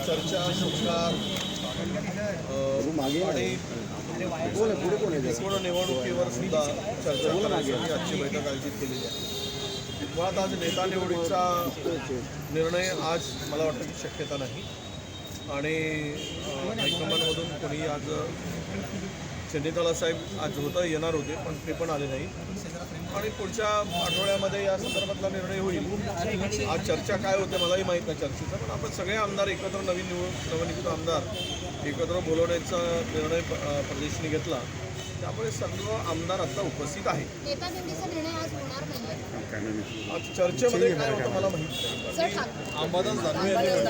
चर्चा सरकार आणि पूर्ण निवडणुकीवर सुद्धा चर्चा करण्यासाठी आजची बैठक आयोजित केलेली आहे. मुळात आज नेता निवडीचा निर्णय आज मला वाटतं की शक्यता नाही आणि हायकमांडमधून कोणी आज चंडीताला साहेब आज येणार होते पण ते पण आले नाही आणि पुढच्या आठवड्यामध्ये या संदर्भातला निर्णय होईल. आज चर्चा काय होते मलाही माहीत नाही चर्चेचा, पण आपण सगळे आमदार एकत्र नवनियुक्त आमदार एकत्र बोलवण्याचा निर्णय प्रदेशने घेतला. त्यामुळे सर्व आमदार आता उपस्थित आहेत. आज चर्चेमध्ये काय होतं मला माहीत नाही. अंबादास दानवे म्हणत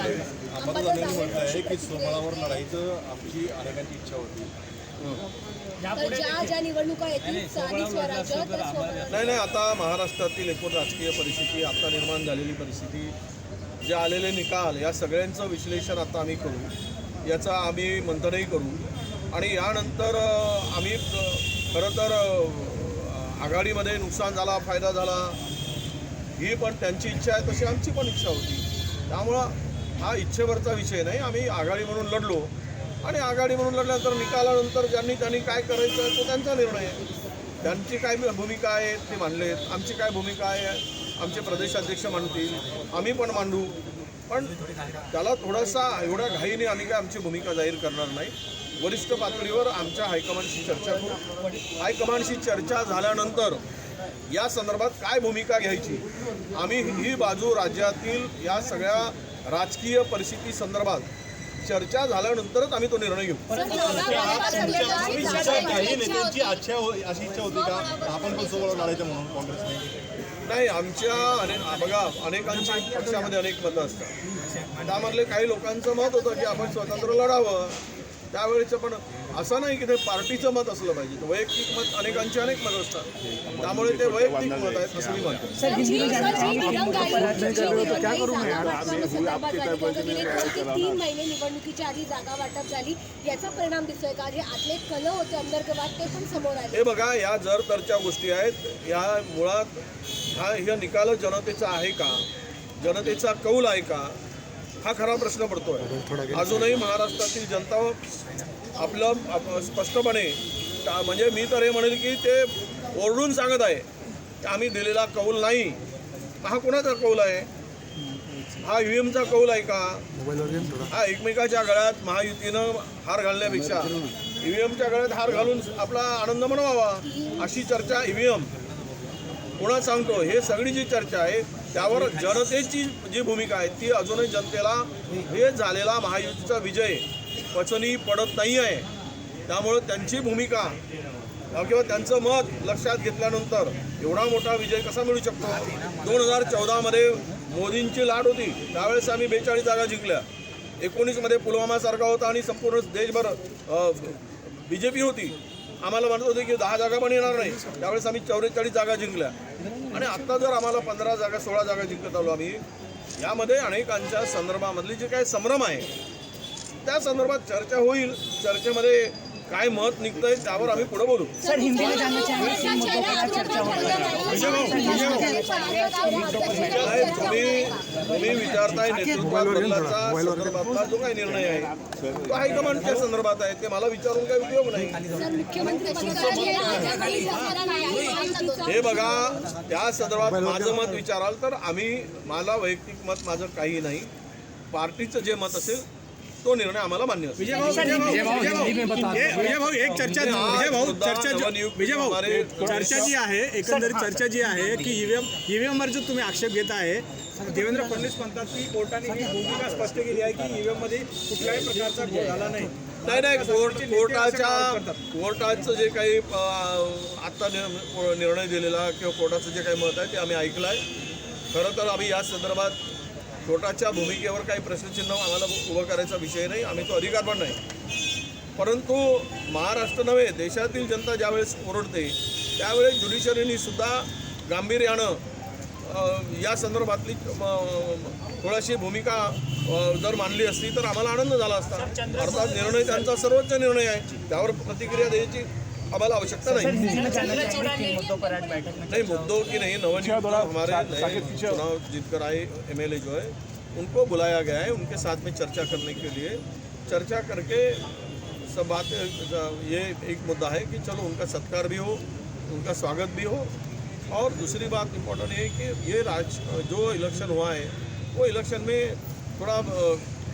आहे की सोमळावर लढाईचं आमची अनेकांची इच्छा होती. नाही आता महाराष्ट्रातील एकूण राजकीय परिस्थिती, आता निर्माण झालेली परिस्थिती, जे आलेले निकाल, या सगळ्यांचं विश्लेषण आता आम्ही करू, याचा आम्ही मंथनही करू आणि यानंतर आम्ही खरं तर आघाडीमध्ये नुकसान झाला, फायदा झाला, ही पण त्यांची इच्छा आहे, तशी आमची पण इच्छा होती. त्यामुळं हा इच्छेवरचा विषय नाही. आम्ही आघाडी म्हणून लढलो आणि आघाडी म्हणून लढल्यानंतर निकालानंतर त्यांनी काय करायचं आहे तो त्यांचा निर्णय आहे. त्यांची काय भूमिका आहे ते मांडलेत, आमची काय भूमिका आहे आमचे प्रदेशाध्यक्ष मांडतील, आम्ही पण मांडू. पण त्याला थोडासा एवढ्या घाईने आम्ही काय आमची भूमिका जाहीर करणार नाही. वरिष्ठ पातळीवर आमच्या हायकमांडशी चर्चा करू. हायकमांडशी चर्चा झाल्यानंतर या संदर्भात काय भूमिका घ्यायची, आम्ही ही बाजू राज्यातील या सगळ्या राजकीय परिस्थिती संदर्भात चर्चा झाल्यानंतरच आम्ही तो निर्णय घेऊ. काही नेत्यांची अशी इच्छा होती का आपण पण सोबत लढायचं म्हणून काँग्रेसने? नाही, आमच्या बघा अनेकांच्या पक्षामध्ये अनेक मतं असतात. त्यामधले काही लोकांचं मत होतं की आपण स्वतंत्र लढावं. त्यावेळेचं पण असं नाही की ते पार्टीचं मत असलं पाहिजे, वैयक्तिक मत अनेकांचे अनेक मत असतात. त्यामुळे ते वैयक्तिक मत आहेत असं मी म्हणतो. 3 महिने निवडणुकीच्या आधी जागा वाटप झाली, याचा परिणाम दिसतोय का? जे आतले कल होते अंतर्गत ते पण समोर आले. हे बघा, या जर तरच्या गोष्टी आहेत. या मुळात हा निकाल जनतेचा आहे का, जनतेचा कौल आहे का, हा खरा प्रश्न पडतोय. अजूनही महाराष्ट्रातील जनता आपलं स्पष्टपणे म्हणजे मी तर हे म्हणेल की ते ओरडून सांगत आहे की आम्ही दिलेला कौल नाही. हा कोणाचा कौल आहे? हा ईव्हीएमचा कौल आहे का? हा एकमेकाच्या गळ्यात महायुतीनं हार घालण्यापेक्षा ईव्हीएमच्या गळ्यात हार घालून आपला आनंद मनवावा अशी चर्चा ईव्हीएम कोणा सांगतो? हे सगळी जी चर्चा आहे त्यावर जनतेची जी भूमिका आहे ती अजूनही जनतेला हे झालेला महायुतीचा विजय पचनी पडत नाही आहे. त्यामुळं त्यांची भूमिका किंवा त्यांचं मत लक्षात घेतल्यानंतर एवढा मोठा विजय कसा मिळू शकतो? 2014मध्ये मोदींची लाट होती, त्यावेळेस आम्ही 42 जागा जिंकल्या. 19मध्ये पुलवामासारखा होता आणि संपूर्ण देशभर BJP होती. आम्हाला म्हणत होते की 10 जागा पण येणार नाही, त्यावेळेस आम्ही 44 जागा जिंकल्या. आणि आत्ता जर आम्हाला 15 जागा 16 जागा जिंकत आलो आम्ही, यामध्ये अनेकांच्या संदर्भामधली जे काही संभ्रम आहे त्या संदर्भात चर्चा होईल. चर्चेमध्ये काय मत निघतंय त्यावर आम्ही पुढे बोलू. तुम्ही विचारताय नेतृत्वात बदलाचा संदर्भातला जो काही निर्णय आहे तो हायकमांडच्या संदर्भात आहे, ते मला विचारून काही उपयोग नाही. हे बघा, त्या संदर्भात माझं मत विचाराल तर मला वैयक्तिक मत माझं काही नाही. पार्टीचं जे मत असेल तो निर्णय आम्हाला मान्य असेल. चर्चा जी आहे, एकंदरीत चर्चा जी आहे की ईव्हीएमवर जो तुम्ही आक्षेप घेत आहे, देवेंद्र फडणवीस म्हणतात की कोर्टाने ही भूमिका स्पष्ट केली आहे की ईव्हीएममध्ये कुठल्याही प्रकारचा घोळ झाला नाही. कोर्टाचं जे काही आत्ता निर्णय दिलेला किंवा कोर्टाचं जे काही मत आहे ते आम्ही ऐकलं आहे. खरं तर आम्ही या संदर्भात कोर्टाच्या भूमिकेवर काही प्रश्नचिन्ह आम्हाला उभं करायचा विषय नाही, आम्ही तो अधिकार पण नाही. परंतु महाराष्ट्र नव्हे, देशातील जनता ज्यावेळेस ओरडते त्यावेळेस ज्युडिशरीने सुद्धा गांभीर्यानं या संदर्भातली थोडीशी भूमिका जर मांडली असती तर आम्हाला आनंद झाला असता. अर्थात निर्णय त्यांचा सर्वोच्च निर्णय आहे, त्यावर प्रतिक्रिया द्यायची आम्हाला आवश्यकता नहीं मुद्दों की नहीं नवनियुक्त हमारे नए चुनाव जीतकर आए MLA जो है उनको बुलाया गया है उनके साथ में चर्चा करने के लिए। चर्चा करके सब बातें, ये एक मुद्दा है कि चलो उनका सत्कार भी हो, उनका स्वागत भी हो। और दूसरी बात इम्पोर्टेंट है कि ये जो इलेक्शन हुआ है वो इलेक्शन में थोड़ा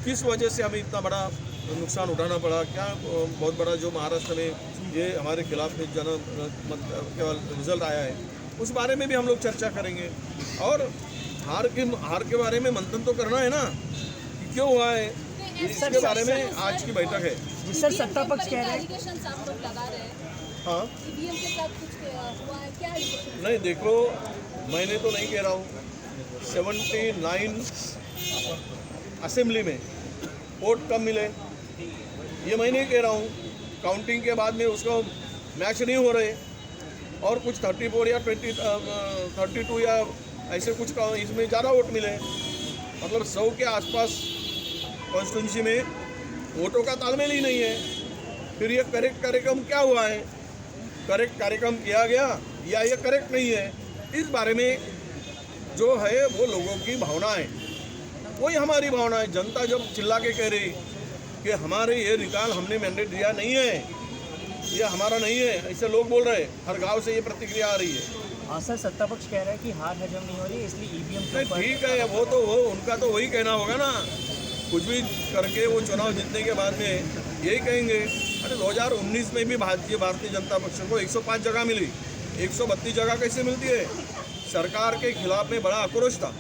किस वजह से हमें इतना बड़ा नुकसान उठाना पड़ा, क्या बहुत बड़ा जो महाराष्ट्र में ये हमारे खिलाफ में केवल रिजल्ट आया है, उस बारे में भी हम लोग चर्चा करेंगे। और हार के बारे में मंथन तो करना है ना कि क्यों हुआ है, इसके बारे में आज की बैठक है। सर सत्ता पक्ष कह रहे हैं एलिगेशंस आप लोग लगा रहे हैं, हाँ ईवीएम के साथ कुछ हुआ है क्या? नहीं, देखो मैंने तो नहीं कह रहा हूँ, 79 असेंबली में वोट कम मिले ये मैं नहीं कह रहा हूँ। काउंटिंग के बाद में उसको मैच नहीं हो रहे और कुछ 34 या 32 या ऐसे कुछ का इसमें ज़्यादा वोट मिले, मतलब 100 के आसपास कॉन्स्टिट्यूंसी में वोटों का तालमेल ही नहीं है। फिर ये करेक्ट कार्यक्रम क्या हुआ है, करेक्ट कार्यक्रम किया गया या ये करेक्ट नहीं है, इस बारे में जो है वो लोगों की भावना है, वही हमारी भावना है। जनता जब चिल्ला के कह रही कि हमारे ये निकाल हमने मैंडेट दिया नहीं है, ये हमारा नहीं है, ऐसे लोग बोल रहे हैं, हर गांव से ये प्रतिक्रिया आ रही है। हाँ सर सत्ता पक्ष कह रहा है कि हार हजम नहीं हो रही इसलिए ईवीएम नहीं ठीक है, वो उनका तो वही कहना होगा ना, कुछ भी करके वो चुनाव जीतने के बाद में यही कहेंगे। अरे 2019 में भी भारतीय जनता पक्ष को 105 जगह मिली, 132 जगह कैसे मिलती है? सरकार के खिलाफ में बड़ा आक्रोश था,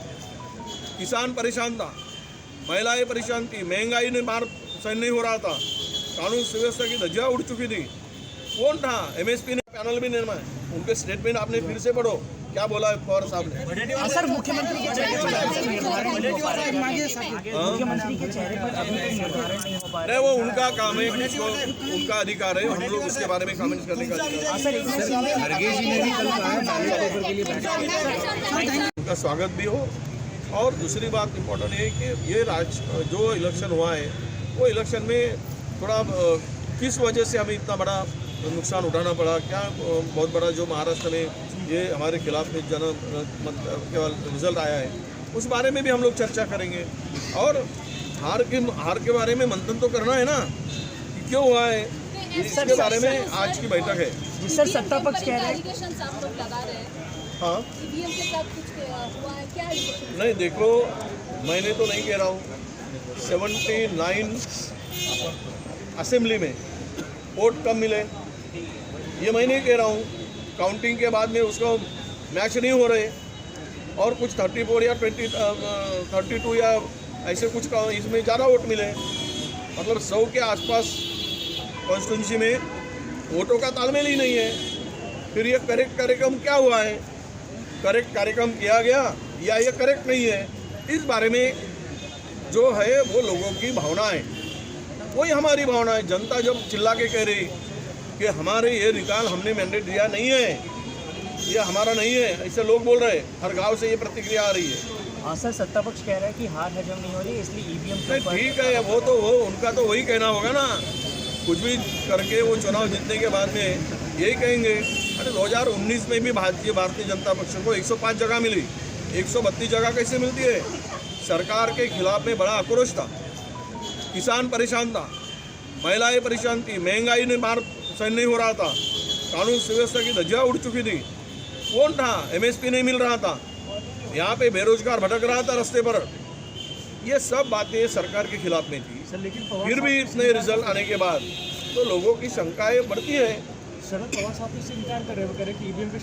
किसान परेशान था, महिलाएं परेशान थी, महंगाई ने मार सहन नहीं हो रहा था, कानून सुव्यवस्था की धज्जियां उड़ चुकी थी। कौन था? एमएसपी ने पैनल भी निर्माण, उनके स्टेटमेंट आपने फिर से पढ़ो, क्या बोला है पवार साहब ने। सर मुख्यमंत्री के चेहरे पर अभी तक निर्धारण नहीं हो पा रहा नहीं, वो उनका काम है, उसको उनका अधिकार है, हम लोग उसके बारे में कमेंट करने का अधिकार है। उनका स्वागत भी हो। और दूसरी बात इम्पोर्टेंट है कि ये जो इलेक्शन हुआ है वो इलेक्शन में थोड़ा किस वजह से हमें इतना बड़ा नुकसान उठाना पड़ा, क्या बहुत बड़ा जो महाराष्ट्र में ये हमारे खिलाफ में केवल रिजल्ट आया है, उस बारे में भी हम लोग चर्चा करेंगे। और हार के बारे में मंथन तो करना है ना कि क्यों हुआ है, इसके बारे में आज की बैठक है। सर सत्ता पक्ष कह रहे हैं एलिगेशंस आप लोग लगा रहे हैं, हाँ ईवीएम के साथ कुछ हुआ है क्या? नहीं, देखो मैंने तो नहीं कह रहा हूँ, 79 असेंबली में वोट कम मिले ये मैं नहीं कह रहा हूँ। काउंटिंग के बाद में उसको मैच नहीं हो रहे और कुछ 34 या 32 या ऐसे कुछ का इसमें ज़्यादा वोट मिले, मतलब 100 के आसपास कॉन्स्टिट्यूंसी में वोटों का तालमेल ही नहीं है। फिर ये करेक्ट कार्यक्रम क्या हुआ है, करेक्ट कार्यक्रम किया गया या ये करेक्ट नहीं है, इस बारे में जो है वो लोगों की भावना है, वही हमारी भावना है। जनता जब चिल्ला के कह रही कि हमारे ये निकाल हमने मैंडेट दिया नहीं है, ये हमारा नहीं है, ऐसे लोग बोल रहे हैं, हर गांव से ये प्रतिक्रिया आ रही है। हाँ सर सत्ता पक्ष कह रहा है कि हार हजम नहीं हो रही इसलिए ईवीएम नहीं ठीक है, वो उनका तो वही कहना होगा ना, कुछ भी करके वो चुनाव जीतने के बाद में यही कहेंगे। अरे 2019 में भी भारतीय जनता पक्ष को 105 जगह मिली, 132 जगह कैसे मिलती है? सरकार के खिलाफ में बड़ा आक्रोश था, किसान परेशान था, महिलाएं परेशान थी, महंगाई ने मार सहन नहीं हो रहा था, कानून सुव्यवस्था की धज्जियां उड़ चुकी थी। कौन था? एमएसपी नहीं मिल रहा था, यहाँ पे बेरोजगार भटक रहा था रास्ते पर, ये सब बातें सरकार के खिलाफ में थी। फिर भी इतने रिजल्ट आने के बाद तो लोगों की शंकाएं बढ़ती है। शरद पवार साहब इससे इनकार कर रहे कि ईवीएम पे